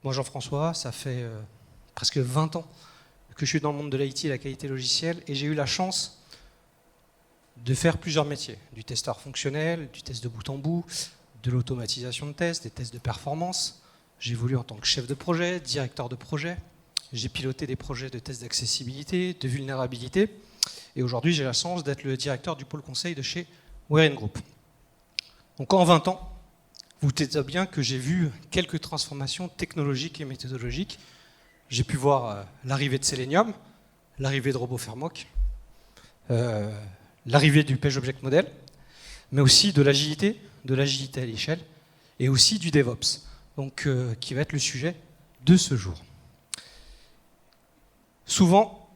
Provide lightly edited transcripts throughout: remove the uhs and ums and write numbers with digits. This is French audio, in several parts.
moi Jean-François, ça fait presque 20 ans que je suis dans le monde de l'IT et la qualité logicielle, et j'ai eu la chance de faire plusieurs métiers, du testeur fonctionnel, du test de bout en bout, de l'automatisation de tests, des tests de performance. J'ai évolué en tant que chef de projet, directeur de projet, j'ai piloté des projets de tests d'accessibilité, de vulnérabilité, et aujourd'hui j'ai la chance d'être le directeur du pôle conseil de chez Weren Group. Donc en 20 ans, vous dites bien que j'ai vu quelques transformations technologiques et méthodologiques. J'ai pu voir l'arrivée de Selenium, l'arrivée de RoboFramework, l'arrivée du Page Object Model, mais aussi de l'agilité à l'échelle, et aussi du DevOps, donc qui va être le sujet de ce jour. Souvent,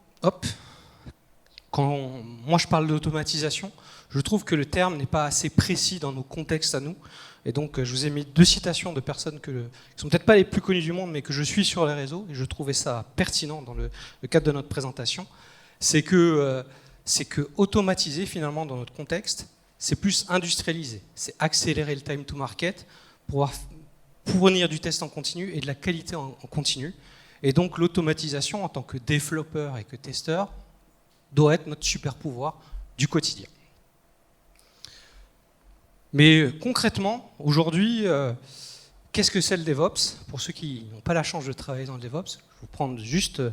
quand moi je parle d'automatisation, je trouve que le terme n'est pas assez précis dans nos contextes à nous. Et donc je vous ai mis 2 citations de personnes qui ne sont peut-être pas les plus connues du monde, mais que je suis sur les réseaux, et je trouvais ça pertinent dans le cadre de notre présentation. C'est que automatiser finalement dans notre contexte, c'est plus industrialiser, c'est accélérer le time to market, pouvoir fournir du test en continu et de la qualité en continu. Et donc l'automatisation en tant que développeur et que testeur doit être notre super pouvoir du quotidien. Mais concrètement, aujourd'hui, qu'est-ce que c'est le DevOps? Pour ceux qui n'ont pas la chance de travailler dans le DevOps, je vais vous prendre juste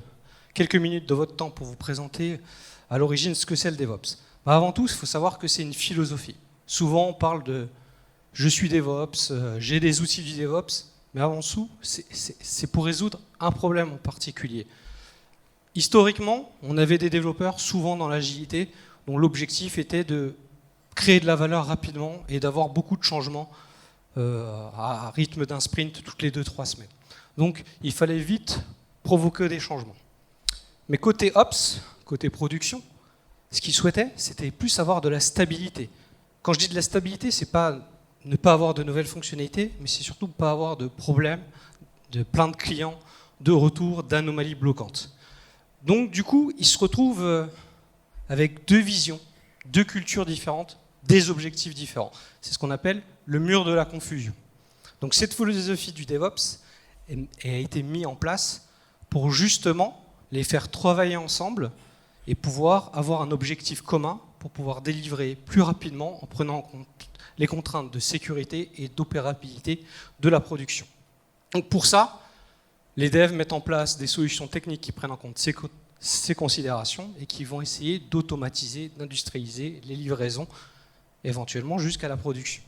quelques minutes de votre temps pour vous présenter à l'origine ce que c'est le DevOps. Avant tout, il faut savoir que c'est une philosophie. Souvent, on parle de « je suis DevOps »,« j'ai des outils du DevOps », mais avant tout, c'est pour résoudre un problème en particulier. Historiquement, on avait des développeurs, souvent dans l'agilité, dont l'objectif était de créer de la valeur rapidement et d'avoir beaucoup de changements à rythme d'un sprint toutes les 2-3 semaines. Donc il fallait vite provoquer des changements. Mais côté Ops, côté production, ce qu'ils souhaitaient, c'était plus avoir de la stabilité. Quand je dis de la stabilité, c'est pas ne pas avoir de nouvelles fonctionnalités, mais c'est surtout ne pas avoir de problèmes, de plein de clients, de retours, d'anomalies bloquantes. Donc du coup, ils se retrouvent avec 2 visions, 2 cultures différentes, des objectifs différents. C'est ce qu'on appelle le mur de la confusion. Donc cette philosophie du DevOps a été mise en place pour justement les faire travailler ensemble et pouvoir avoir un objectif commun pour pouvoir délivrer plus rapidement en prenant en compte les contraintes de sécurité et d'opérabilité de la production. Donc pour ça, les devs mettent en place des solutions techniques qui prennent en compte ces considérations et qui vont essayer d'automatiser, d'industrialiser les livraisons, éventuellement jusqu'à la production.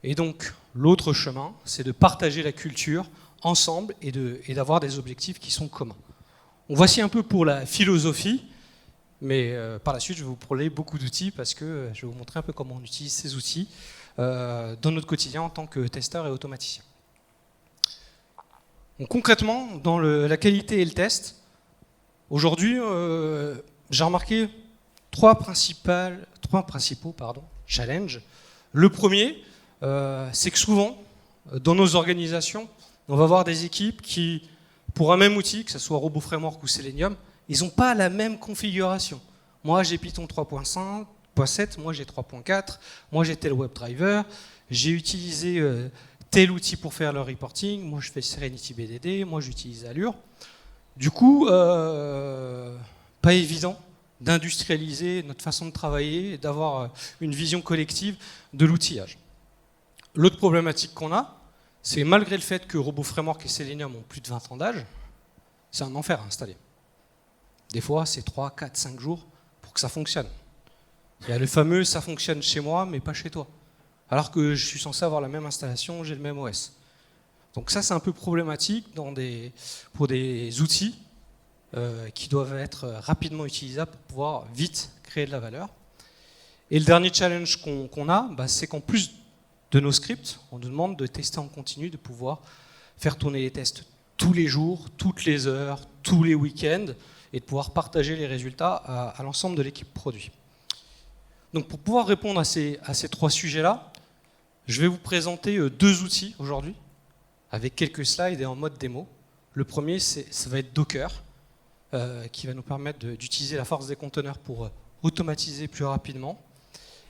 Et donc, l'autre chemin, c'est de partager la culture ensemble et d'avoir des objectifs qui sont communs. Donc, voici un peu pour la philosophie, mais par la suite, je vais vous parler beaucoup d'outils parce que je vais vous montrer un peu comment on utilise ces outils dans notre quotidien en tant que testeur et automaticien. Donc, concrètement, dans la qualité et le test, aujourd'hui, j'ai remarqué 3 principaux challenges. Le premier, c'est que souvent, dans nos organisations, on va avoir des équipes qui, pour un même outil, que ce soit RoboFramework ou Selenium, ils n'ont pas la même configuration. Moi, j'ai Python 3.5.7, moi j'ai 3.4, moi j'ai tel WebDriver, j'ai utilisé tel outil pour faire le reporting, moi je fais Serenity BDD, moi j'utilise Allure. Du coup, pas évident d'industrialiser notre façon de travailler et d'avoir une vision collective de l'outillage. L'autre problématique qu'on a, c'est malgré le fait que RoboFramework et Selenium ont plus de 20 ans d'âge, c'est un enfer à installer. Des fois, c'est 3, 4, 5 jours pour que ça fonctionne. Il y a le fameux « ça fonctionne chez moi, mais pas chez toi ». Alors que je suis censé avoir la même installation, j'ai le même OS. Donc ça, c'est un peu problématique pour des outils qui doivent être rapidement utilisables pour pouvoir vite créer de la valeur. Et le dernier challenge qu'on a, c'est qu'en plus de nos scripts, on nous demande de tester en continu, de pouvoir faire tourner les tests tous les jours, toutes les heures, tous les week-ends, et de pouvoir partager les résultats à l'ensemble de l'équipe produit. Donc pour pouvoir répondre à ces 3 sujets-là, je vais vous présenter 2 outils aujourd'hui, avec quelques slides et en mode démo. Le premier, ça va être Docker, qui va nous permettre d'utiliser la force des conteneurs pour automatiser plus rapidement.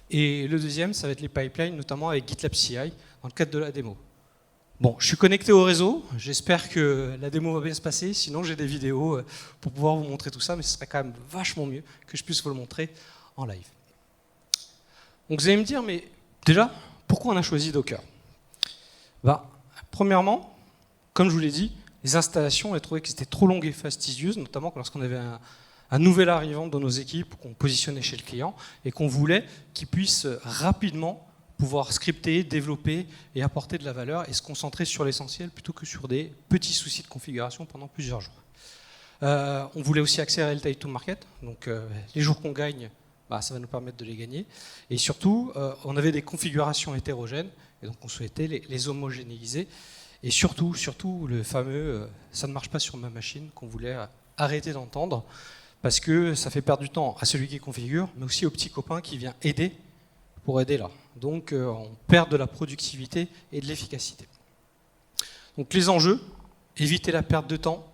Et le deuxième, ça va être les pipelines, notamment avec GitLab CI, dans le cadre de la démo. Bon, je suis connecté au réseau, j'espère que la démo va bien se passer, sinon j'ai des vidéos pour pouvoir vous montrer tout ça, mais ce serait quand même vachement mieux que je puisse vous le montrer en live. Donc vous allez me dire, mais déjà, pourquoi on a choisi Docker? Premièrement, comme je vous l'ai dit, les installations, on a trouvé que c'était trop longues et fastidieuses, notamment lorsqu'on avait un nouvel arrivant dans nos équipes qu'on positionnait chez le client et qu'on voulait qu'il puisse rapidement pouvoir scripter, développer et apporter de la valeur et se concentrer sur l'essentiel plutôt que sur des petits soucis de configuration pendant plusieurs jours. On voulait aussi accélérer le time to market, donc les jours qu'on gagne, ça va nous permettre de les gagner. Et surtout, on avait des configurations hétérogènes et donc on souhaitait les homogénéiser. Et surtout, le fameux « ça ne marche pas sur ma machine » qu'on voulait arrêter d'entendre parce que ça fait perdre du temps à celui qui configure, mais aussi au petit copain qui vient aider pour aider là. Donc on perd de la productivité et de l'efficacité. Donc les enjeux, éviter la perte de temps,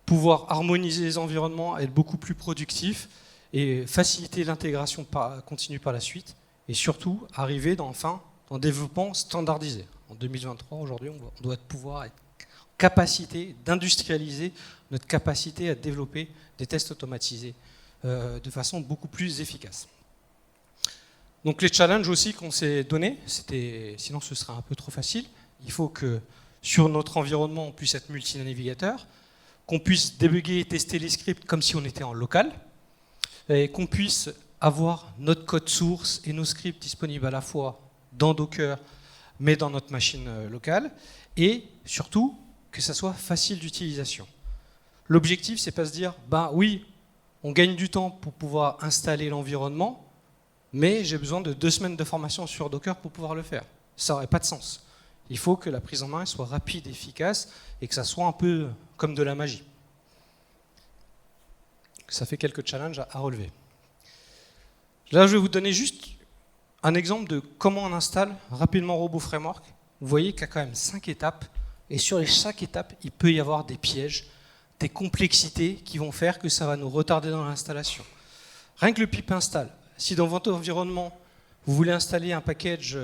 pouvoir harmoniser les environnements, être beaucoup plus productif et faciliter l'intégration continue par la suite et surtout arriver dans un développement standardisé. En 2023, aujourd'hui, on doit pouvoir être en capacité d'industrialiser notre capacité à développer des tests automatisés de façon beaucoup plus efficace. Donc les challenges aussi qu'on s'est donnés, sinon ce serait un peu trop facile. Il faut que sur notre environnement, on puisse être multinavigateur, qu'on puisse débugger et tester les scripts comme si on était en local, et qu'on puisse avoir notre code source et nos scripts disponibles à la fois dans Docker, mais dans notre machine locale, et surtout que ça soit facile d'utilisation. L'objectif, c'est pas se dire, oui, on gagne du temps pour pouvoir installer l'environnement, mais j'ai besoin de 2 semaines de formation sur Docker pour pouvoir le faire. Ça n'aurait pas de sens. Il faut que la prise en main soit rapide, efficace, et que ça soit un peu comme de la magie. Ça fait quelques challenges à relever. Là, je vais vous donner juste un exemple de comment on installe rapidement RoboFramework. Vous voyez qu'il y a quand même 5 étapes, et sur les 5 étapes, il peut y avoir des pièges, des complexités qui vont faire que ça va nous retarder dans l'installation. Rien que le pip install. Si dans votre environnement, vous voulez installer un package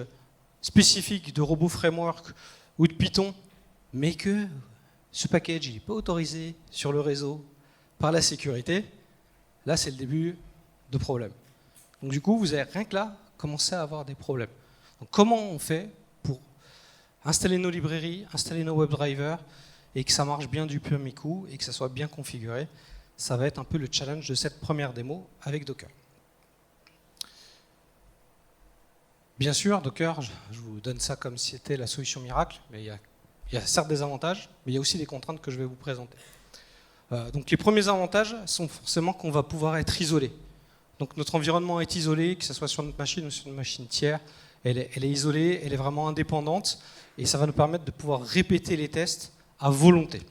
spécifique de RoboFramework ou de Python, mais que ce package n'est pas autorisé sur le réseau par la sécurité, là c'est le début de problème. Donc du coup, vous avez rien que là commencé à avoir des problèmes. Donc comment on fait pour installer nos librairies, installer nos WebDrivers et que ça marche bien du premier coup et que ça soit bien configuré? Ça va être un peu le challenge de cette première démo avec Docker. Bien sûr, Docker, je vous donne ça comme si c'était la solution miracle, mais il y a certes des avantages, mais il y a aussi des contraintes que je vais vous présenter. Donc les premiers avantages sont forcément qu'on va pouvoir être isolé. Donc notre environnement est isolé, que ce soit sur notre machine ou sur une machine tiers, elle est isolée, elle est vraiment indépendante, et ça va nous permettre de pouvoir répéter les tests à volonté,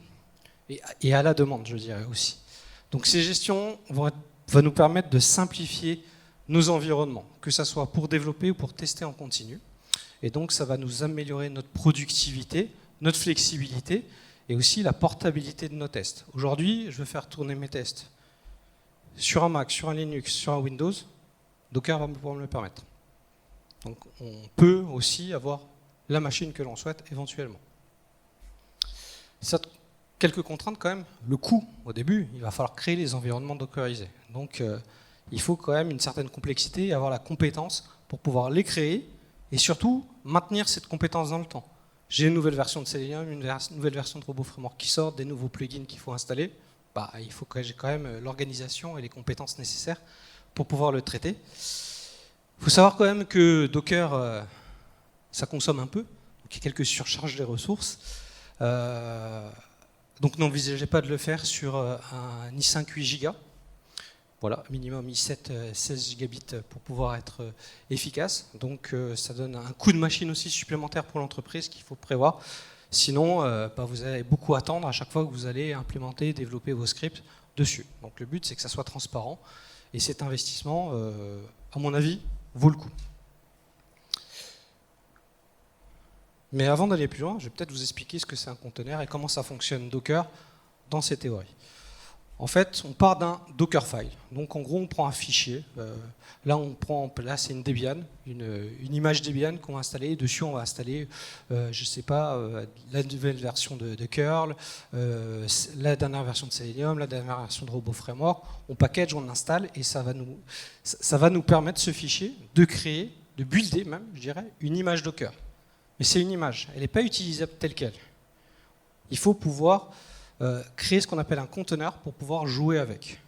et à la demande, je dirais aussi. Donc ces gestions vont nous permettre de simplifier nos environnements, que ce soit pour développer ou pour tester en continu. Et donc ça va nous améliorer notre productivité, notre flexibilité et aussi la portabilité de nos tests. Aujourd'hui, je veux faire tourner mes tests sur un Mac, sur un Linux, sur un Windows, Docker va pouvoir me le permettre. Donc on peut aussi avoir la machine que l'on souhaite éventuellement. Quelques contraintes quand même. Le coût, au début, il va falloir créer les environnements dockerisés. Donc il faut quand même une certaine complexité et avoir la compétence pour pouvoir les créer et surtout maintenir cette compétence dans le temps. J'ai une nouvelle version de Selenium, une nouvelle version de RoboFramework qui sort, des nouveaux plugins qu'il faut installer. Il faut que j'ai quand même l'organisation et les compétences nécessaires pour pouvoir le traiter. Il faut savoir quand même que Docker, ça consomme un peu, donc il y a quelques surcharges des ressources. Donc n'envisagez pas de le faire sur un i5 8 Go. Voilà, minimum i7 16 gigabits pour pouvoir être efficace. Donc ça donne un coût de machine aussi supplémentaire pour l'entreprise qu'il faut prévoir. Sinon, vous allez beaucoup attendre à chaque fois que vous allez implémenter, développer vos scripts dessus. Donc le but, c'est que ça soit transparent. Et cet investissement, à mon avis, vaut le coup. Mais avant d'aller plus loin, je vais peut-être vous expliquer ce que c'est un conteneur et comment ça fonctionne Docker dans ses théories. En fait, on part d'un Dockerfile. Donc, en gros, on prend un fichier. Là, c'est une Debian, une image Debian qu'on va installer. Dessus, on va installer, je ne sais pas, la nouvelle version de curl, la dernière version de Selenium, la dernière version de RoboFramework. On package, on installe, et ça va nous permettre, ce fichier, de créer, de builder même, je dirais, une image Docker. Mais c'est une image, elle n'est pas utilisable telle qu'elle. Il faut pouvoir créer ce qu'on appelle un conteneur pour pouvoir jouer avec.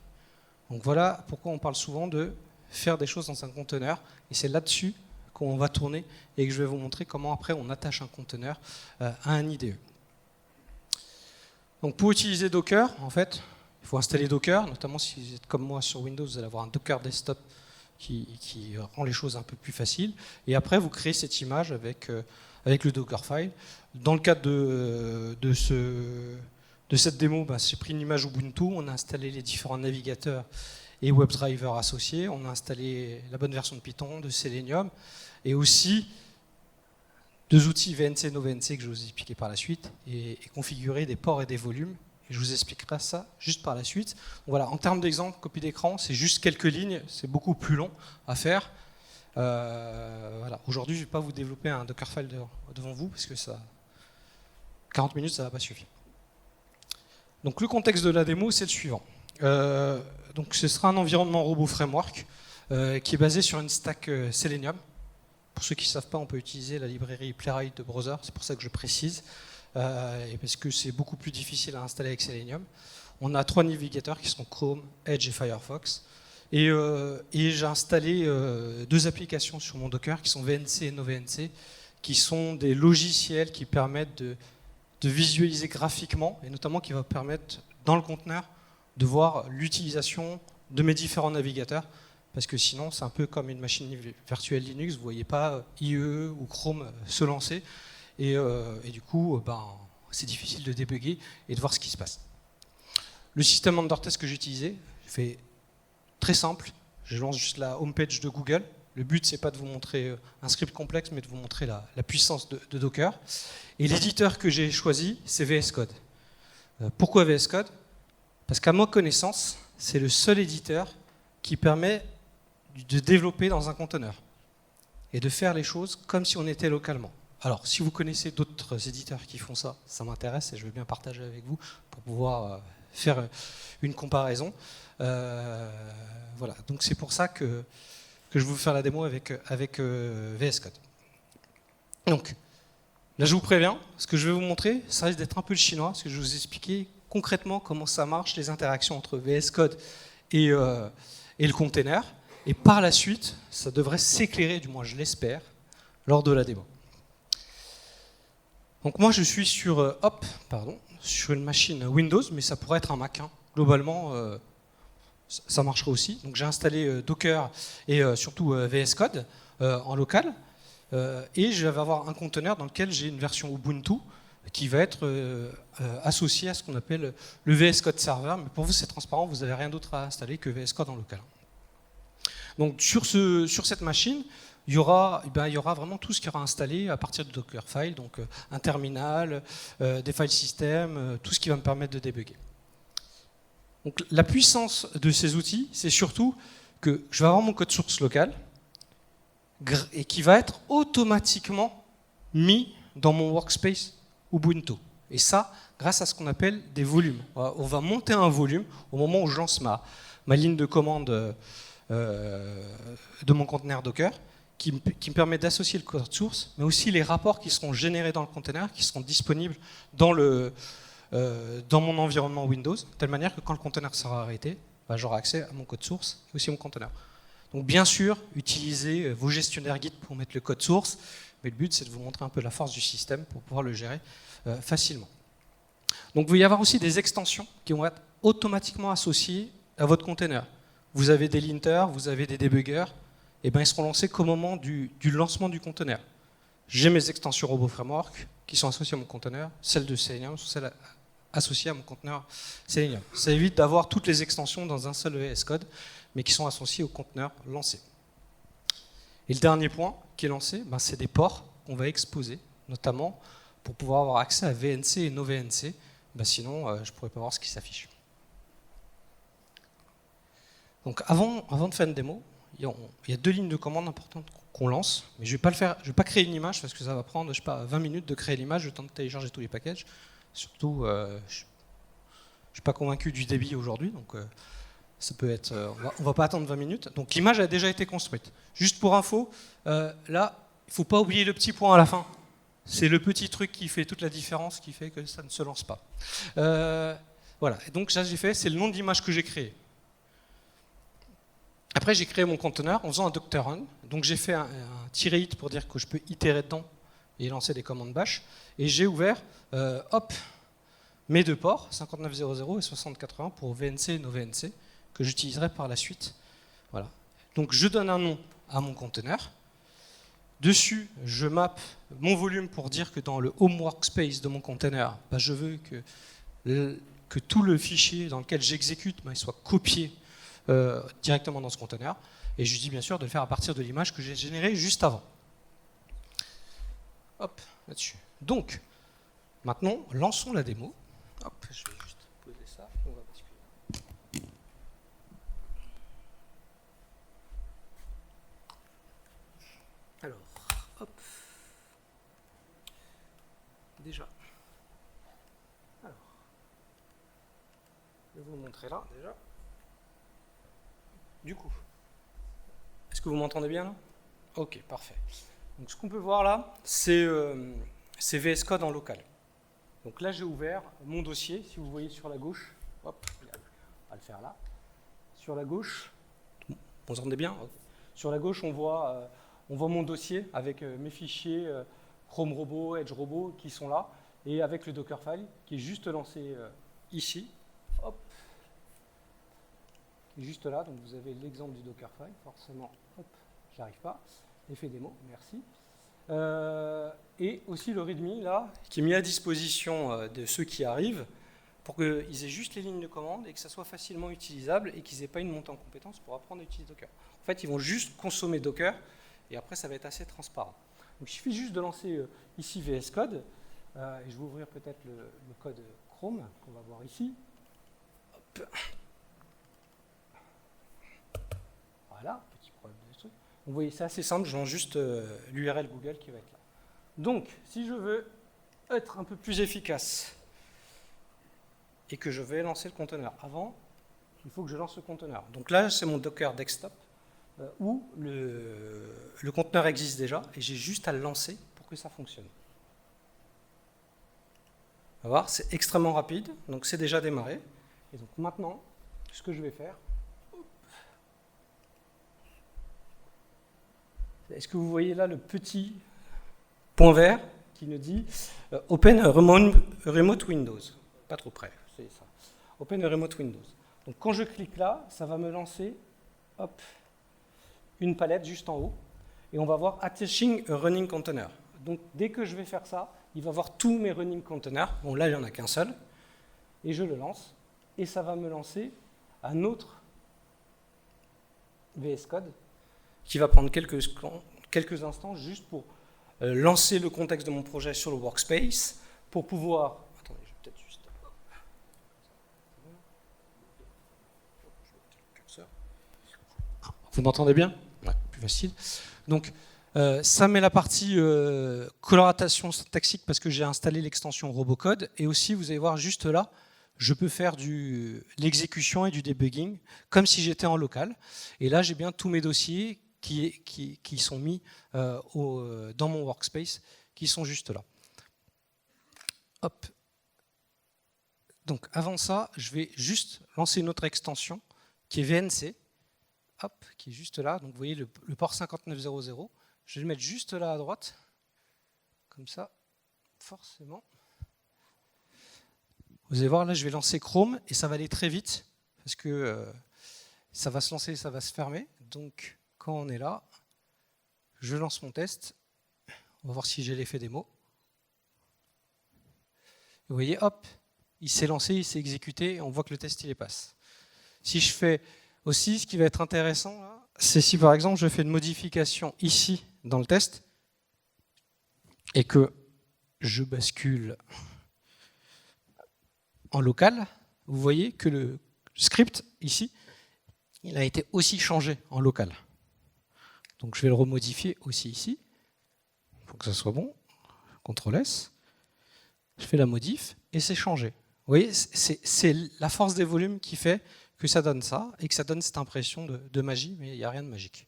Donc voilà pourquoi on parle souvent de faire des choses dans un conteneur, et c'est là-dessus qu'on va tourner et que je vais vous montrer comment après on attache un conteneur à un IDE. Donc pour utiliser Docker, en fait, il faut installer Docker, notamment si vous êtes comme moi sur Windows, vous allez avoir un Docker Desktop qui rend les choses un peu plus faciles, et après vous créez cette image avec le Dockerfile. Dans le cadre de cette démo, j'ai pris une image Ubuntu, on a installé les différents navigateurs et WebDriver associés, on a installé la bonne version de Python, de Selenium, et aussi 2 outils VNC et NoVNC que je vais vous expliquer par la suite, et configurer des ports et des volumes. Et je vous expliquerai ça juste par la suite. Donc voilà, en termes d'exemple, copie d'écran, c'est juste quelques lignes, c'est beaucoup plus long à faire. Voilà. Aujourd'hui, je ne vais pas vous développer un Dockerfile devant vous, parce que 40 minutes, ça ne va pas suffire. Donc le contexte de la démo, c'est le suivant. Donc ce sera un environnement RoboFramework qui est basé sur une stack Selenium. Pour ceux qui ne savent pas, on peut utiliser la librairie Playwright de browser, c'est pour ça que je précise, et parce que c'est beaucoup plus difficile à installer avec Selenium. On a 3 navigateurs qui sont Chrome, Edge et Firefox. Et j'ai installé 2 applications sur mon Docker qui sont VNC et NoVNC, qui sont des logiciels qui permettent de visualiser graphiquement, et notamment qui va permettre dans le conteneur de voir l'utilisation de mes différents navigateurs, parce que sinon c'est un peu comme une machine virtuelle Linux, vous ne voyez pas IE ou Chrome se lancer, et du coup c'est difficile de débugger et de voir ce qui se passe. Le système undertest que j'ai utilisé, je fais très simple, je lance juste la homepage de Google. Le but, c'est pas de vous montrer un script complexe, mais de vous montrer la puissance de Docker. Et l'éditeur que j'ai choisi, c'est VS Code. Pourquoi VS Code? Parce qu'à ma connaissance, c'est le seul éditeur qui permet de développer dans un conteneur et de faire les choses comme si on était localement. Alors, si vous connaissez d'autres éditeurs qui font ça, ça m'intéresse et je veux bien partager avec vous pour pouvoir faire une comparaison. Voilà, donc c'est pour ça que je vais vous faire la démo avec VS Code. Donc, là je vous préviens, ce que je vais vous montrer, ça risque d'être un peu le chinois, parce que je vais vous expliquer concrètement comment ça marche, les interactions entre VS Code et le container. Et par la suite, ça devrait s'éclairer, du moins je l'espère, lors de la démo. Donc moi je suis sur une machine Windows, mais ça pourrait être un Mac. Globalement, ça marcherait aussi. Donc j'ai installé Docker et surtout VS Code en local. Et je vais avoir un conteneur dans lequel j'ai une version Ubuntu qui va être associée à ce qu'on appelle le VS Code Server. Mais pour vous, c'est transparent, vous n'avez rien d'autre à installer que VS Code en local. Donc sur cette machine, il y aura vraiment tout ce qui aura installé à partir de Dockerfile, donc un terminal, des file systems, tout ce qui va me permettre de débugger. Donc, la puissance de ces outils, c'est surtout que je vais avoir mon code source local et qui va être automatiquement mis dans mon workspace Ubuntu. Et ça, grâce à ce qu'on appelle des volumes. On va monter un volume au moment où je lance ma ligne de commande de mon conteneur Docker, qui me permet d'associer le code source, mais aussi les rapports qui seront générés dans le conteneur, qui seront disponibles dans mon environnement Windows, de telle manière que quand le conteneur sera arrêté, j'aurai accès à mon code source et aussi à mon conteneur. Donc bien sûr, utilisez vos gestionnaires Git pour mettre le code source, mais le but c'est de vous montrer un peu la force du système pour pouvoir le gérer facilement. Donc il va y avoir aussi des extensions qui vont être automatiquement associées à votre conteneur. Vous avez des linters, vous avez des debuggers, et ils seront lancés qu'au moment du lancement du conteneur. J'ai mes extensions RoboFramework qui sont associées à mon conteneur, celles de Selenium sont celles associées à mon conteneur Selenium. Ça évite d'avoir toutes les extensions dans un seul VS Code, mais qui sont associées au conteneur lancé. Et le dernier point qui est lancé, c'est des ports qu'on va exposer, notamment pour pouvoir avoir accès à VNC et NoVNC. Sinon, je ne pourrais pas voir ce qui s'affiche. Donc avant de faire une démo, il y a 2 lignes de commande importantes qu'on lance, mais je vais pas créer une image parce que ça va prendre, je sais pas, 20 minutes de créer l'image, le temps de télécharger tous les packages. Surtout, je suis pas convaincu du débit aujourd'hui, donc ça peut être, on va pas attendre 20 minutes. Donc l'image a déjà été construite. Juste pour info, là, il faut pas oublier le petit point à la fin. C'est le petit truc qui fait toute la différence, qui fait que ça ne se lance pas. Voilà. Et donc ça, j'ai fait, c'est le nom de l'image que j'ai créé. Après, j'ai créé mon conteneur en faisant un Docker run. Donc j'ai fait un -it pour dire que je peux itérer dedans et lancer des commandes bash. Et j'ai ouvert, mes 2 ports, 5900 et 6080 pour VNC et NoVNC, que j'utiliserai par la suite. Voilà. Donc je donne un nom à mon conteneur. Dessus, je mappe mon volume pour dire que dans le home workspace de mon conteneur, je veux que tout le fichier dans lequel j'exécute il soit copié directement dans ce conteneur. Et je dis bien sûr de le faire à partir de l'image que j'ai générée juste avant. Hop, là-dessus. Donc, maintenant, lançons la démo. Hop, je vais juste poser ça, on va basculer. Alors, hop. Déjà. Alors, je vais vous montrer là, déjà. Du coup, est-ce que vous m'entendez bien là? Ok, parfait. Donc ce qu'on peut voir là, c'est VS Code en local. Donc là, j'ai ouvert mon dossier, si vous voyez sur la gauche. Hop, on va le faire là. Sur la gauche, vous entendez bien? Sur la gauche, on voit mon dossier avec mes fichiers Chrome Robot, Edge Robot qui sont là, et avec le Dockerfile qui est juste lancé ici. Hop. Juste là, donc vous avez l'exemple du Dockerfile, forcément, hop, j'y arrive pas, effet démo, merci. Et aussi le README, là, qui est mis à disposition de ceux qui arrivent, pour qu'ils aient juste les lignes de commande et que ça soit facilement utilisable et qu'ils n'aient pas une montée en compétences pour apprendre à utiliser Docker. En fait, ils vont juste consommer Docker et après, ça va être assez transparent. Donc, il suffit juste de lancer ici VS Code, et je vais ouvrir peut-être le code Chrome qu'on va voir ici. Hop. Voilà, petit problème de truc. Vous voyez, c'est assez simple, je lance juste l'URL Google qui va être là. Donc, si je veux être un peu plus efficace et que je vais lancer le conteneur avant, il faut que je lance le conteneur. Donc là, c'est mon Docker Desktop où le conteneur existe déjà et j'ai juste à le lancer pour que ça fonctionne. On va voir, c'est extrêmement rapide, donc c'est déjà démarré. Et donc maintenant, ce que je vais faire, est-ce que vous voyez là le petit point vert qui nous dit Open a Remote Windows? Pas trop près, c'est ça. Open a Remote Windows. Donc quand je clique là, ça va me lancer hop, une palette juste en haut. Et on va voir Attaching a Running Container. Donc dès que je vais faire ça, il va voir tous mes running containers. Bon là, il n'y en a qu'un seul. Et je le lance. Et ça va me lancer un autre VS Code qui va prendre quelques instants juste pour lancer le contexte de mon projet sur le workspace, pour pouvoir... Attendez, je vais peut-être juste... Vous m'entendez bien? Ouais, plus facile. Donc, ça met la partie coloration syntaxique parce que j'ai installé l'extension Robocode. Et aussi, vous allez voir juste là, je peux faire l'exécution et du debugging comme si j'étais en local. Et là, j'ai bien tous mes dossiers qui sont mis dans mon workspace, qui sont juste là. Hop. Donc avant ça, je vais juste lancer une autre extension qui est VNC, hop, qui est juste là. Donc vous voyez le port 5900. Je vais le mettre juste là à droite, comme ça, forcément. Vous allez voir, là, je vais lancer Chrome et ça va aller très vite parce que ça va se lancer, ça va se fermer. Donc quand on est là, je lance mon test. On va voir si j'ai l'effet démo. Vous voyez, hop, il s'est lancé, il s'est exécuté, et on voit que le test, il passe. Si je fais aussi, ce qui va être intéressant, c'est si par exemple je fais une modification ici dans le test et que je bascule en local, vous voyez que le script ici, il a été aussi changé en local. Donc je vais le remodifier aussi ici, pour que ça soit bon. CTRL S. Je fais la modif et c'est changé. Vous voyez, c'est la force des volumes qui fait que ça donne ça et que ça donne cette impression de magie, mais il n'y a rien de magique.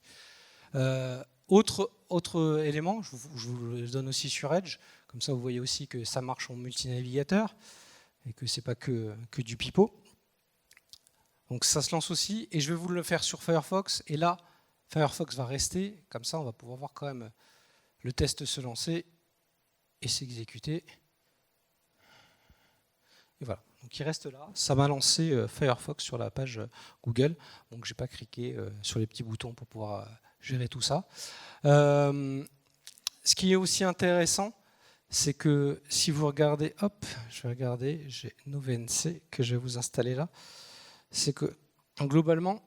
Autre élément, je vous le donne aussi sur Edge, comme ça vous voyez aussi que ça marche en multinavigateur et que c'est pas que du pipeau. Donc ça se lance aussi et je vais vous le faire sur Firefox et là Firefox va rester, comme ça on va pouvoir voir quand même le test se lancer et s'exécuter. Et voilà, donc il reste là, ça m'a lancé Firefox sur la page Google, donc j'ai pas cliqué sur les petits boutons pour pouvoir gérer tout ça. Ce qui est aussi intéressant, c'est que si vous regardez, hop, je vais regarder, j'ai NoVNC que je vais vous installer là, c'est que globalement,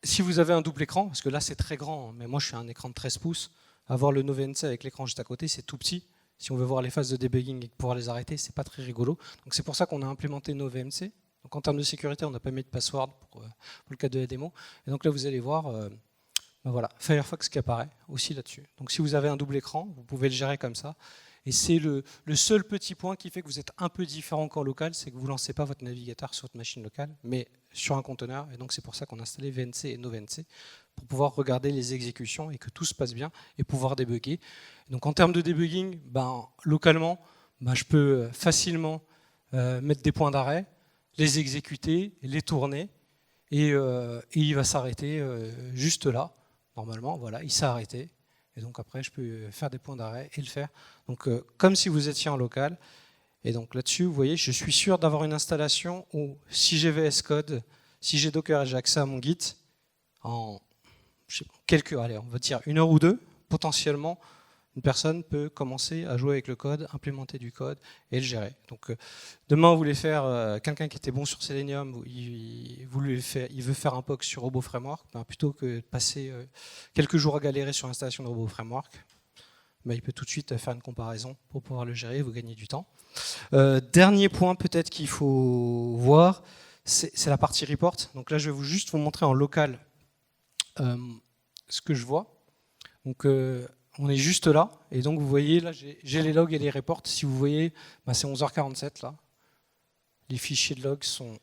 si vous avez un double écran, parce que là c'est très grand, mais moi je suis un écran de 13 pouces, avoir le NoVNC avec l'écran juste à côté, c'est tout petit. Si on veut voir les phases de debugging et pouvoir les arrêter, c'est pas très rigolo. Donc c'est pour ça qu'on a implémenté NoVNC. Donc en termes de sécurité, on n'a pas mis de password pour le cas de la démo. Et donc là vous allez voir, ben voilà, Firefox qui apparaît aussi là-dessus. Donc si vous avez un double écran, vous pouvez le gérer comme ça. Et c'est le seul petit point qui fait que vous êtes un peu différent qu'en local, c'est que vous ne lancez pas votre navigateur sur votre machine locale, mais sur un conteneur. Et donc c'est pour ça qu'on a installé VNC et NoVNC, pour pouvoir regarder les exécutions et que tout se passe bien et pouvoir débugger. Donc en termes de debugging, ben, localement, ben, je peux facilement mettre des points d'arrêt, les exécuter, les tourner, et il va s'arrêter juste là. Normalement, voilà, il s'est arrêté. Et donc après, je peux faire des points d'arrêt et le faire. Donc comme si vous étiez en local. Et donc là-dessus, vous voyez, je suis sûr d'avoir une installation où si j'ai VS Code, si j'ai Docker et j'ai accès à mon Git, en quelques, allez, on va dire 1 heure ou 2, potentiellement, une personne peut commencer à jouer avec le code, implémenter du code et le gérer. Donc demain, vous voulez faire quelqu'un qui était bon sur Selenium, il veut faire un POC sur Robo Framework, ben, plutôt que de passer quelques jours à galérer sur l'installation de Robo Framework, ben, il peut tout de suite faire une comparaison pour pouvoir le gérer, vous gagnez du temps. Dernier point peut-être qu'il faut voir, c'est la partie report. Donc là, je vais juste vous montrer en local ce que je vois. Donc on est juste là, et donc vous voyez, là j'ai les logs et les reports. Si vous voyez, ben c'est 11h47 là. Les fichiers de logs sont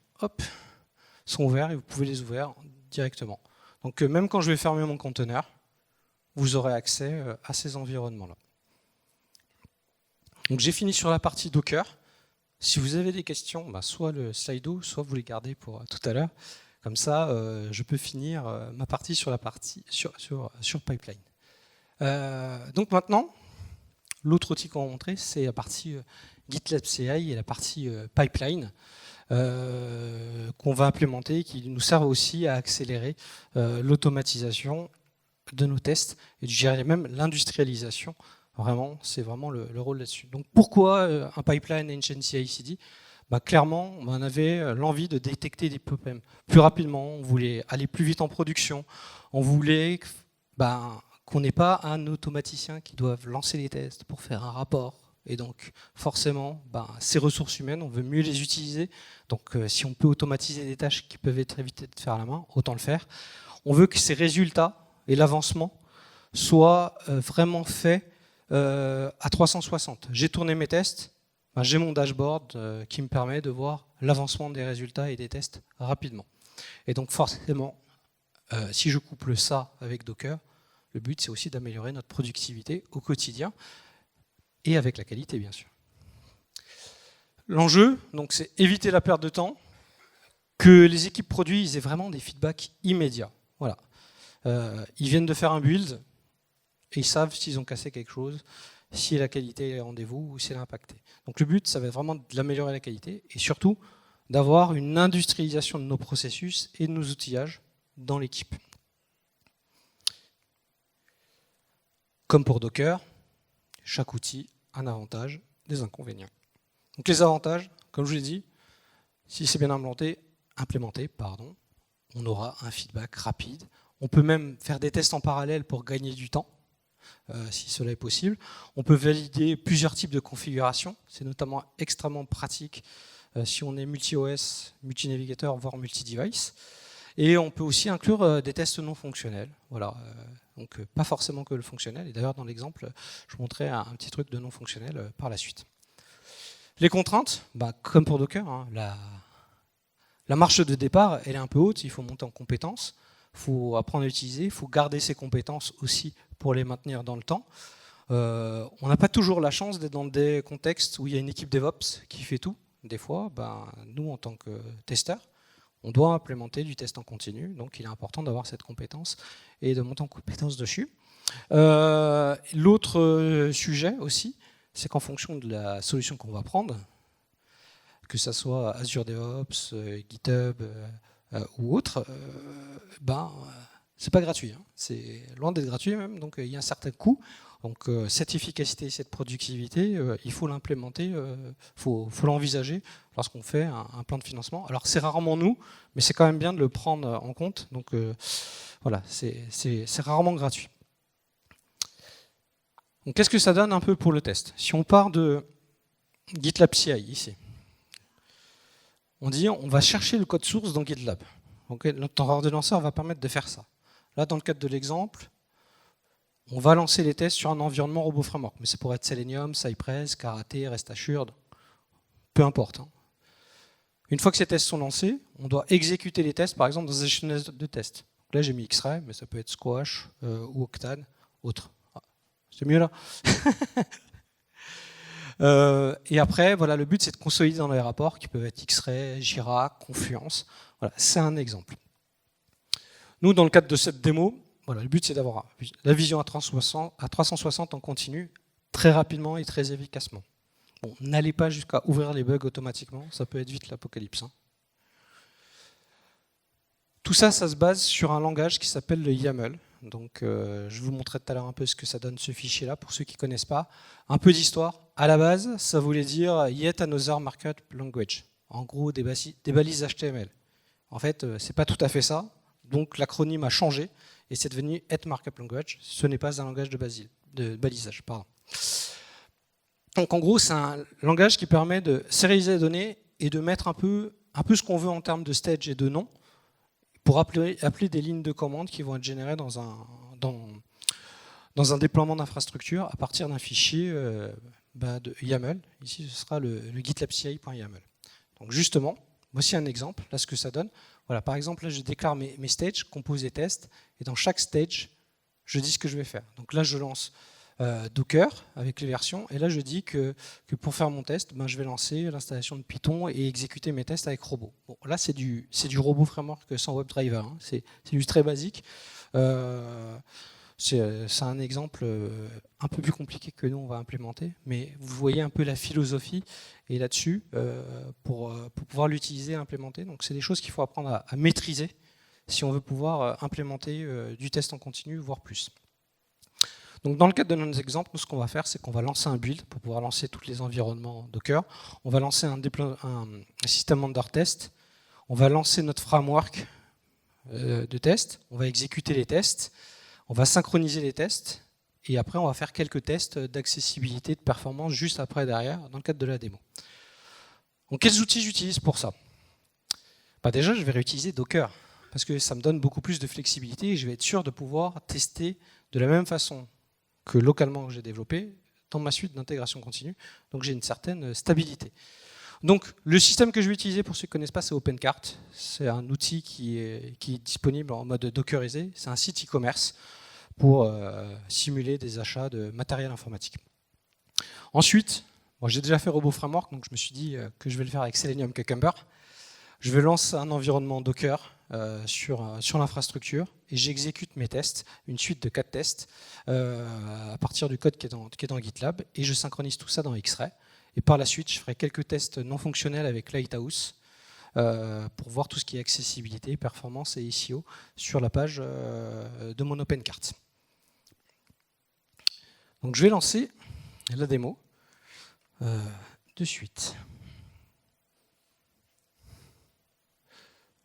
ouverts et vous pouvez les ouvrir directement. Donc même quand je vais fermer mon conteneur, vous aurez accès à ces environnements-là. Donc j'ai fini sur la partie Docker. Si vous avez des questions, ben soit le Slido, soit vous les gardez pour tout à l'heure. Comme ça, je peux finir ma partie sur la partie sur Pipeline. Donc maintenant, l'autre outil qu'on va montrer, c'est la partie GitLab CI et la partie Pipeline qu'on va implémenter, qui nous servent aussi à accélérer l'automatisation de nos tests et je dirais même l'industrialisation. Vraiment, c'est vraiment le rôle là-dessus. Donc pourquoi un pipeline et une chaîne CI/CD? Bah, clairement, on avait l'envie de détecter des problèmes plus rapidement, on voulait aller plus vite en production, on voulait qu'on n'ait pas un automaticien qui doive lancer les tests pour faire un rapport. Et donc, forcément, ces ressources humaines, on veut mieux les utiliser. Donc, si on peut automatiser des tâches qui peuvent être évitées de faire à la main, autant le faire. On veut que ces résultats et l'avancement soient vraiment faits à 360. J'ai tourné mes tests, j'ai mon dashboard qui me permet de voir l'avancement des résultats et des tests rapidement. Et donc, forcément, si je couple ça avec Docker, le but, c'est aussi d'améliorer notre productivité au quotidien et avec la qualité, bien sûr. L'enjeu, donc, c'est éviter la perte de temps, que les équipes produits aient vraiment des feedbacks immédiats. Voilà. Ils viennent de faire un build et ils savent s'ils ont cassé quelque chose, si la qualité est au rendez-vous ou si elle a impacté. Donc le but, ça va être vraiment d'améliorer la qualité et surtout d'avoir une industrialisation de nos processus et de nos outillages dans l'équipe. Comme pour Docker, chaque outil a un avantage, des inconvénients. Donc les avantages, comme je vous l'ai dit, si c'est bien implémenté, on aura un feedback rapide. On peut même faire des tests en parallèle pour gagner du temps, si cela est possible. On peut valider plusieurs types de configurations. C'est notamment extrêmement pratique si on est multi-OS, multi-navigateur, voire multi-device. Et on peut aussi inclure des tests non fonctionnels. Voilà. Donc pas forcément que le fonctionnel. Et d'ailleurs, dans l'exemple, je vous montrerai un petit truc de non fonctionnel par la suite. Les contraintes, comme pour Docker, hein, la marche de départ, elle est un peu haute, il faut monter en compétences, il faut apprendre à utiliser, il faut garder ses compétences aussi pour les maintenir dans le temps. On n'a pas toujours la chance d'être dans des contextes où il y a une équipe DevOps qui fait tout. Des fois, nous, en tant que testeurs, on doit implémenter du test en continu, donc il est important d'avoir cette compétence et de monter en compétence dessus. L'autre sujet aussi, c'est qu'en fonction de la solution qu'on va prendre, que ce soit Azure DevOps, GitHub ou autre, c'est pas gratuit. Hein. C'est loin d'être gratuit même, donc il y a un certain coût. Donc cette efficacité, cette productivité, il faut l'implémenter, faut l'envisager lorsqu'on fait un plan de financement. Alors c'est rarement nous, mais c'est quand même bien de le prendre en compte. Donc voilà, c'est rarement gratuit. Donc qu'est-ce que ça donne un peu pour le test? Si on part de GitLab CI ici, on dit on va chercher le code source dans GitLab. Donc notre ordonnanceur va permettre de faire ça. Là, dans le cadre de l'exemple, on va lancer les tests sur un environnement Robot Framework. Mais ça pourrait être Selenium, Cypress, Karate, Rest Assured, peu importe. Hein. Une fois que ces tests sont lancés, on doit exécuter les tests, par exemple, dans un chaîne de tests. Donc là, j'ai mis X-Ray, mais ça peut être Squash ou Octane, autre. Ah, c'est mieux là. Et après, voilà, le but, c'est de consolider dans les rapports qui peuvent être X-Ray, Jira, Confluence. Voilà, c'est un exemple. Nous, dans le cadre de cette démo, voilà, le but, c'est d'avoir la vision à 360 en continu, très rapidement et très efficacement. Bon, n'allez pas jusqu'à ouvrir les bugs automatiquement, ça peut être vite l'apocalypse. Hein. Tout ça, ça se base sur un langage qui s'appelle le YAML. Donc, je vous montrerai tout à l'heure un peu ce que ça donne ce fichier-là, pour ceux qui ne connaissent pas. Un peu d'histoire. À la base, ça voulait dire Yet Another Markup Language. En gros, des balises HTML. En fait, ce n'est pas tout à fait ça. Donc, l'acronyme a changé et c'est devenu Yet Markup Language. Ce n'est pas un langage de balisage. Pardon. Donc, en gros, c'est un langage qui permet de sérialiser les données et de mettre un peu ce qu'on veut en termes de stage et de nom, pour appeler des lignes de commande qui vont être générées dans un déploiement d'infrastructure à partir d'un fichier de YAML. Ici, ce sera le GitLab CI.yaml. Donc justement, voici un exemple, là ce que ça donne. Voilà, par exemple, là je déclare mes stages, compose et test, et dans chaque stage, je dis ce que je vais faire. Donc là, je lance Docker avec les versions, et là je dis que pour faire mon test, je vais lancer l'installation de Python et exécuter mes tests avec Robot. Bon, là c'est du Robot Framework sans WebDriver, hein. C'est du très basique. C'est un exemple un peu plus compliqué que nous on va implémenter, mais vous voyez un peu la philosophie et là-dessus pour pouvoir l'utiliser et implémenter. Donc c'est des choses qu'il faut apprendre à maîtriser si on veut pouvoir implémenter du test en continu, voire plus. Donc dans le cadre de nos exemples, nous ce qu'on va faire, c'est qu'on va lancer un build pour pouvoir lancer tous les environnements Docker. On va lancer un système under test. On va lancer notre framework de test. On va exécuter les tests. On va synchroniser les tests. Et après, on va faire quelques tests d'accessibilité, de performance juste après, derrière, dans le cadre de la démo. Donc quels outils j'utilise pour ça? Déjà, je vais réutiliser Docker, parce que ça me donne beaucoup plus de flexibilité et je vais être sûr de pouvoir tester de la même façon que localement que j'ai développé dans ma suite d'intégration continue. Donc j'ai une certaine stabilité. Donc le système que je vais utiliser, pour ceux qui ne connaissent pas, c'est OpenCart. C'est un outil qui est disponible en mode dockerisé. C'est un site e-commerce pour simuler des achats de matériel informatique. Ensuite, j'ai déjà fait Robot Framework, donc je me suis dit que je vais le faire avec Selenium Cucumber. Je vais lancer un environnement Docker sur l'infrastructure et j'exécute mes tests, une suite de 4 tests à partir du code qui est dans GitLab, et je synchronise tout ça dans X-Ray. Et par la suite, je ferai quelques tests non fonctionnels avec Lighthouse pour voir tout ce qui est accessibilité, performance et SEO sur la page de mon OpenCart. Donc je vais lancer la démo de suite.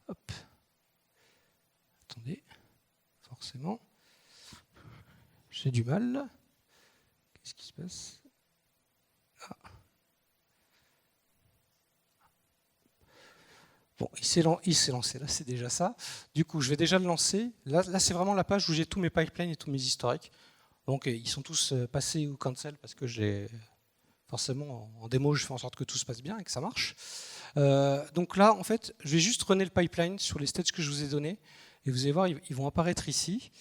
Hop. Attendez, forcément, j'ai du mal. Qu'est-ce qui se passe? Bon, il s'est lancé, là c'est déjà ça. Du coup, je vais déjà le lancer. Là c'est vraiment la page où j'ai tous mes pipelines et tous mes historiques. Donc ils sont tous passés ou cancel parce que j'ai forcément en démo, je fais en sorte que tout se passe bien et que ça marche. Donc là, en fait, je vais juste runner le pipeline sur les stages que je vous ai donnés. Et vous allez voir, ils vont apparaître ici.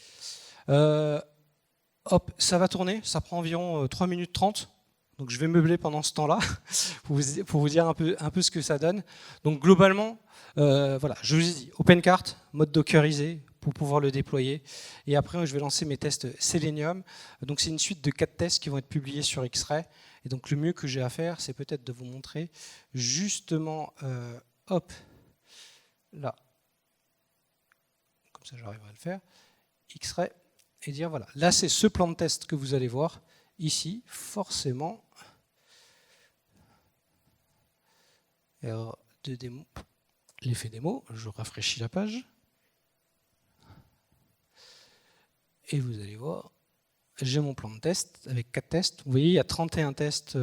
Hop, ça va tourner, ça prend environ 3 minutes 30. Donc je vais meubler pendant ce temps-là pour vous dire un peu ce que ça donne. Donc globalement, voilà, je vous ai dit, OpenCart, mode dockerisé pour pouvoir le déployer. Et après, je vais lancer mes tests Selenium. Donc c'est une suite de 4 tests qui vont être publiés sur X-Ray. Et donc le mieux que j'ai à faire, c'est peut-être de vous montrer justement, hop, là, comme ça j'arriverai à le faire, X-Ray, et dire voilà, là c'est ce plan de test que vous allez voir ici, forcément. Erreur de démo, l'effet démo, je rafraîchis la page. Et vous allez voir, j'ai mon plan de test avec 4 tests. Vous voyez, il y a 31 tests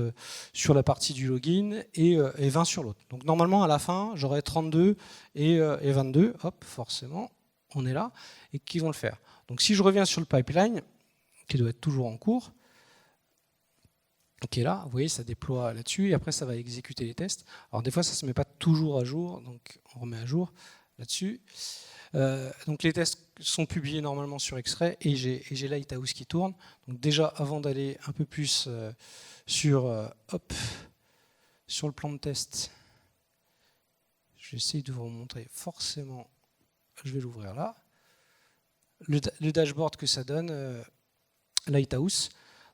sur la partie du login et 20 sur l'autre. Donc normalement, à la fin, j'aurai 32 et 22. Hop, forcément, on est là. Et qui vont le faire. Donc si je reviens sur le pipeline, qui doit être toujours en cours, qui est là, vous voyez, ça déploie là-dessus et après ça va exécuter les tests. Alors des fois ça ne se met pas toujours à jour, donc on remet à jour là-dessus. Donc les tests sont publiés normalement sur X-Ray et j'ai Lighthouse qui tourne. Donc déjà avant d'aller un peu plus sur le plan de test, j'essaie de vous remontrer forcément, je vais l'ouvrir là, le dashboard que ça donne, Lighthouse.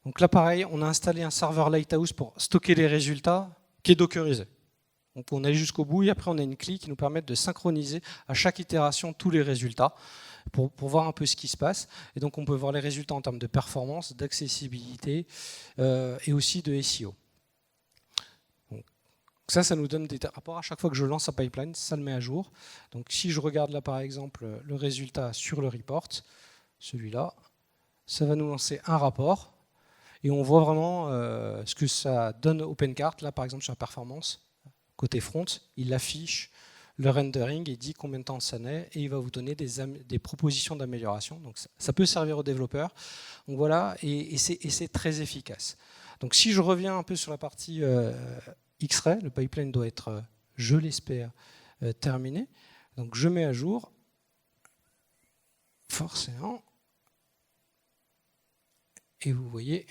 Donc là, pareil, on a installé un serveur Lighthouse pour stocker les résultats qui est dockerisé. Donc on allait jusqu'au bout et après on a une clé qui nous permet de synchroniser à chaque itération tous les résultats pour voir un peu ce qui se passe. Et donc on peut voir les résultats en termes de performance, d'accessibilité et aussi de SEO. Donc ça nous donne des rapports. À chaque fois que je lance un pipeline, ça le met à jour. Donc si je regarde là par exemple le résultat sur le report, celui-là, ça va nous lancer un rapport. Et on voit vraiment ce que ça donne OpenCart, là par exemple sur la performance, côté front, il affiche le rendering et dit combien de temps ça met et il va vous donner des propositions d'amélioration. Donc ça peut servir aux développeurs. Donc voilà, et c'est très efficace. Donc si je reviens un peu sur la partie X-Ray, le pipeline doit être, je l'espère, terminé. Donc je mets à jour, forcément, et vous voyez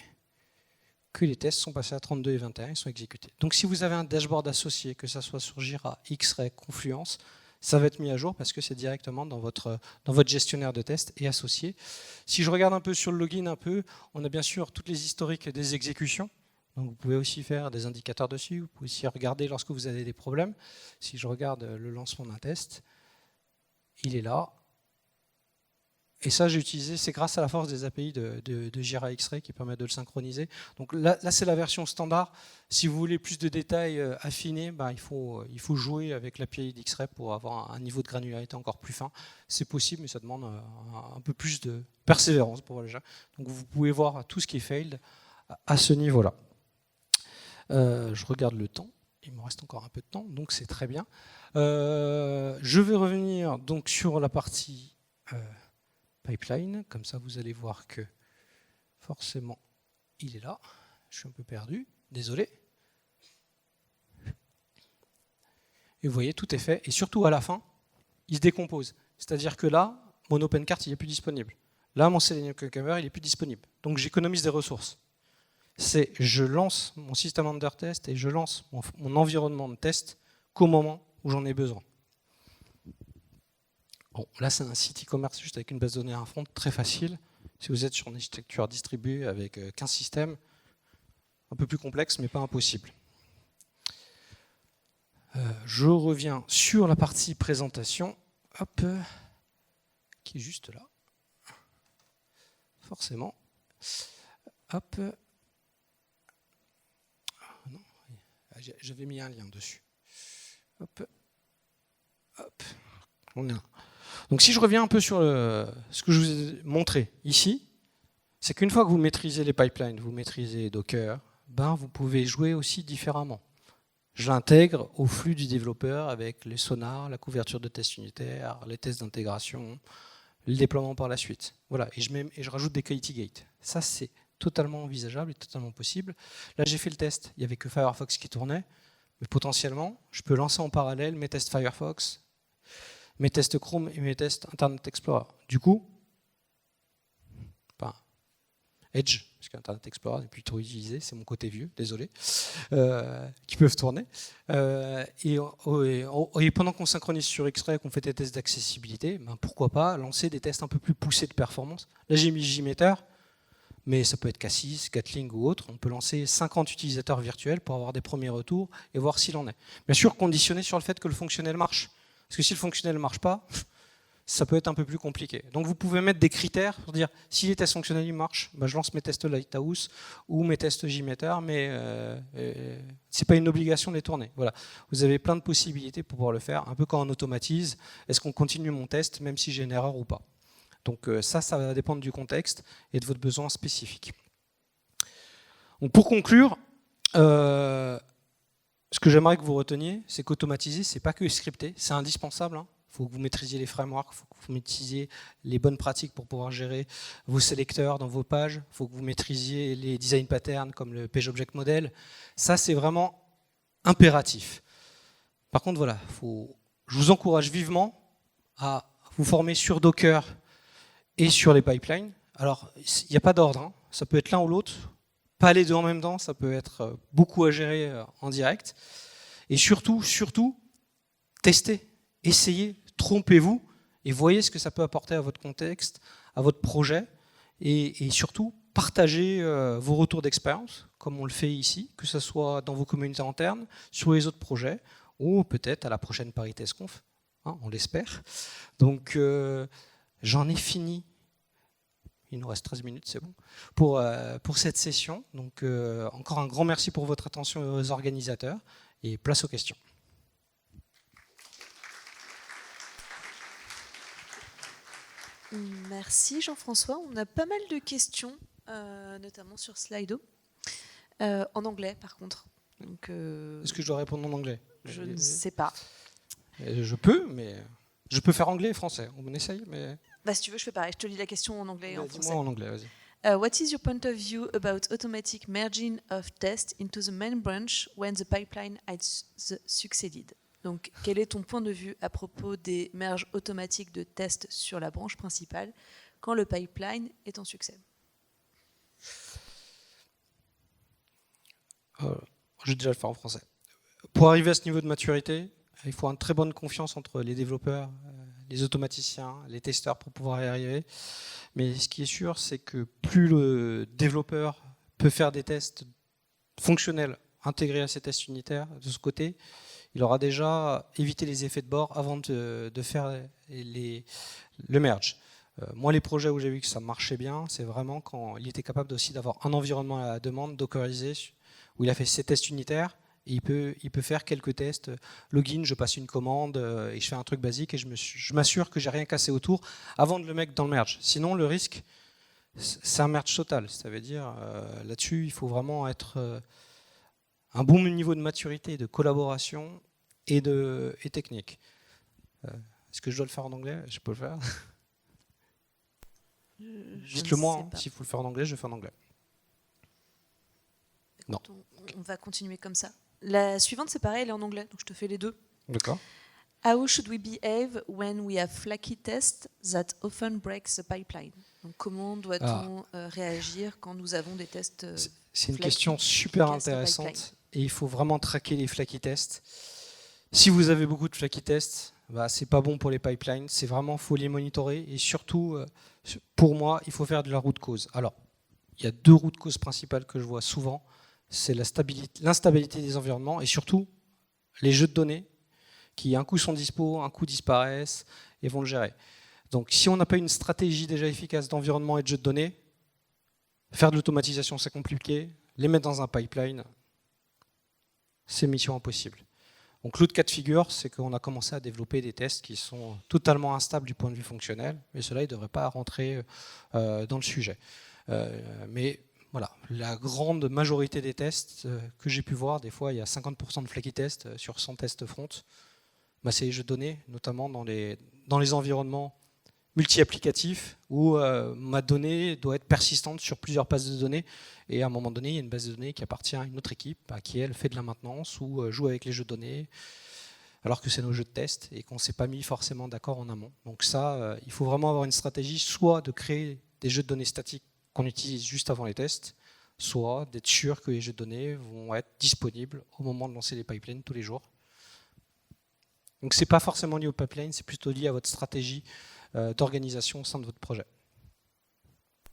que les tests sont passés à 32 et 21, ils sont exécutés. Donc si vous avez un dashboard associé, que ce soit sur Jira, X-Ray, Confluence, ça va être mis à jour parce que c'est directement dans votre gestionnaire de tests et associé. Si je regarde un peu sur le login, on a bien sûr toutes les historiques des exécutions. Donc vous pouvez aussi faire des indicateurs dessus, vous pouvez aussi regarder lorsque vous avez des problèmes. Si je regarde le lancement d'un test, il est là. Et ça, j'ai utilisé, c'est grâce à la force des API de Jira X-Ray qui permet de le synchroniser. Donc là c'est la version standard. Si vous voulez plus de détails affinés, il faut jouer avec l'API d'X-Ray pour avoir un niveau de granularité encore plus fin. C'est possible, mais ça demande un peu plus de persévérance pour le jeu. Donc vous pouvez voir tout ce qui est failed à ce niveau-là. Je regarde le temps. Il me reste encore un peu de temps, donc c'est très bien. Je vais revenir donc sur la partie pipeline, comme ça vous allez voir que forcément il est là. Je suis un peu perdu, désolé. Et vous voyez, tout est fait, et surtout à la fin, il se décompose. C'est-à-dire que là, mon OpenCart il n'est plus disponible. Là, mon Selenium Cucumber il n'est plus disponible. Donc j'économise des ressources. Je lance mon système under test et je lance mon environnement de test qu'au moment où j'en ai besoin. Bon, là, c'est un site e-commerce juste avec une base de données à un front, très facile. Si vous êtes sur une architecture distribuée avec 15 systèmes, un peu plus complexe, mais pas impossible. Je reviens sur la partie présentation, hop, qui est juste là, forcément. Hop. Non, j'avais mis un lien dessus. Hop. Hop. On est là. Donc si je reviens un peu sur ce que je vous ai montré ici, c'est qu'une fois que vous maîtrisez les pipelines, vous maîtrisez Docker, vous pouvez jouer aussi différemment. je l'intègre au flux du développeur avec les sonars, la couverture de tests unitaires, les tests d'intégration, le déploiement par la suite. Voilà, et je rajoute des quality gates. Ça, c'est totalement envisageable et totalement possible. Là, j'ai fait le test, il n'y avait que Firefox qui tournait, mais potentiellement, je peux lancer en parallèle mes tests Firefox, mes tests Chrome et mes tests Internet Explorer. Du coup, Edge, parce qu'Internet Explorer n'est plus trop utilisé, c'est mon côté vieux, désolé, qui peuvent tourner. Et pendant qu'on synchronise sur X-Ray, qu'on fait des tests d'accessibilité, ben pourquoi pas lancer des tests un peu plus poussés de performance. Là, j'ai mis JMeter, mais ça peut être Cassis, Gatling ou autre. On peut lancer 50 utilisateurs virtuels pour avoir des premiers retours et voir s'il en est. Bien sûr, conditionné sur le fait que le fonctionnel marche. Parce que si le fonctionnel ne marche pas, ça peut être un peu plus compliqué. Donc vous pouvez mettre des critères pour dire si les tests fonctionnels marchent, ben je lance mes tests Lighthouse ou mes tests JMeter, mais ce n'est pas une obligation de les tourner. Voilà. Vous avez plein de possibilités pour pouvoir le faire, un peu quand on automatise. Est-ce qu'on continue mon test même si j'ai une erreur ou pas? Donc ça va dépendre du contexte et de votre besoin spécifique. Donc pour conclure, ce que j'aimerais que vous reteniez, c'est qu'automatiser, c'est pas que scripter, c'est indispensable. Il faut que vous maîtrisiez les frameworks, il faut que vous maîtrisiez les bonnes pratiques pour pouvoir gérer vos sélecteurs dans vos pages, il faut que vous maîtrisiez les design patterns comme le PageObject Model. Ça, c'est vraiment impératif. Par contre, voilà, je vous encourage vivement à vous former sur Docker et sur les pipelines. Alors, il n'y a pas d'ordre, ça peut être l'un ou l'autre, pas les deux en même temps, ça peut être beaucoup à gérer en direct. Et surtout, testez, essayez, trompez-vous et voyez ce que ça peut apporter à votre contexte, à votre projet, et surtout, partagez vos retours d'expérience, comme on le fait ici, que ce soit dans vos communautés internes, sur les autres projets, ou peut-être à la prochaine Paris TestConf, on l'espère. Donc, j'en ai fini. Il nous reste 13 minutes, c'est bon, pour cette session. Donc, encore un grand merci pour votre attention aux organisateurs, et place aux questions. Merci Jean-François. On a pas mal de questions, notamment sur Slido, en anglais par contre. Est-ce que je dois répondre en anglais? Je ne sais pas. Je peux, mais je peux faire anglais et français. On essaye, mais... Bah, si tu veux, je fais pareil. Je te lis la question en anglais et en français. Dis-moi en anglais, vas-y. What is your point of view about automatic merging of tests into the main branch when the pipeline has succeeded? Donc, quel est ton point de vue à propos des merges automatiques de tests sur la branche principale quand le pipeline est en succès? Je vais déjà le faire en français. Pour arriver à ce niveau de maturité, il faut une très bonne confiance entre les développeurs, les automaticiens, les testeurs pour pouvoir y arriver. Mais ce qui est sûr, c'est que plus le développeur peut faire des tests fonctionnels intégrés à ses tests unitaires de ce côté, il aura déjà évité les effets de bord avant de faire le merge. Moi, les projets où j'ai vu que ça marchait bien, c'est vraiment quand il était capable aussi d'avoir un environnement à la demande dockerisé, où il a fait ses tests unitaires, et il peut faire quelques tests. Login, je passe une commande et je fais un truc basique et je m'assure que j'ai rien cassé autour avant de le mettre dans le merge. Sinon, le risque, c'est un merge total. Ça veut dire, là-dessus, il faut vraiment être un bon niveau de maturité, de collaboration et technique. Est-ce que je dois le faire en anglais? Je peux le faire. Dites-le moi, s'il faut le faire en anglais, je le fais en anglais. Non. On va continuer comme ça. La suivante, c'est pareil, elle est en anglais, donc je te fais les deux. D'accord. How should we behave when we have flaky tests that often break the pipeline? Donc, comment doit-on réagir quand nous avons des tests C'est une question super intéressante et il faut vraiment traquer les flaky tests. Si vous avez beaucoup de flaky tests, c'est pas bon pour les pipelines. C'est vraiment, faut les monitorer et surtout, pour moi, il faut faire de la root cause. Alors, il y a deux root causes principales que je vois souvent. C'est l'instabilité des environnements et surtout les jeux de données qui un coup sont dispo, un coup disparaissent et vont le gérer. Donc si on n'a pas une stratégie déjà efficace d'environnement et de jeux de données, faire de l'automatisation c'est compliqué, les mettre dans un pipeline, c'est mission impossible. Donc l'autre cas de figure, c'est qu'on a commencé à développer des tests qui sont totalement instables du point de vue fonctionnel, mais cela ne devrait pas rentrer dans le sujet. Mais Voilà, la grande majorité des tests que j'ai pu voir, des fois il y a 50% de flaky tests sur 100 tests front, bah, c'est les jeux de données, notamment dans les environnements multi-applicatifs où ma donnée doit être persistante sur plusieurs bases de données et à un moment donné il y a une base de données qui appartient à une autre équipe qui elle fait de la maintenance ou joue avec les jeux de données alors que c'est nos jeux de test et qu'on ne s'est pas mis forcément d'accord en amont. Donc ça, il faut vraiment avoir une stratégie soit de créer des jeux de données statiques qu'on utilise juste avant les tests, soit d'être sûr que les jeux de données vont être disponibles au moment de lancer les pipelines tous les jours. Donc ce n'est pas forcément lié au pipeline, c'est plutôt lié à votre stratégie d'organisation au sein de votre projet.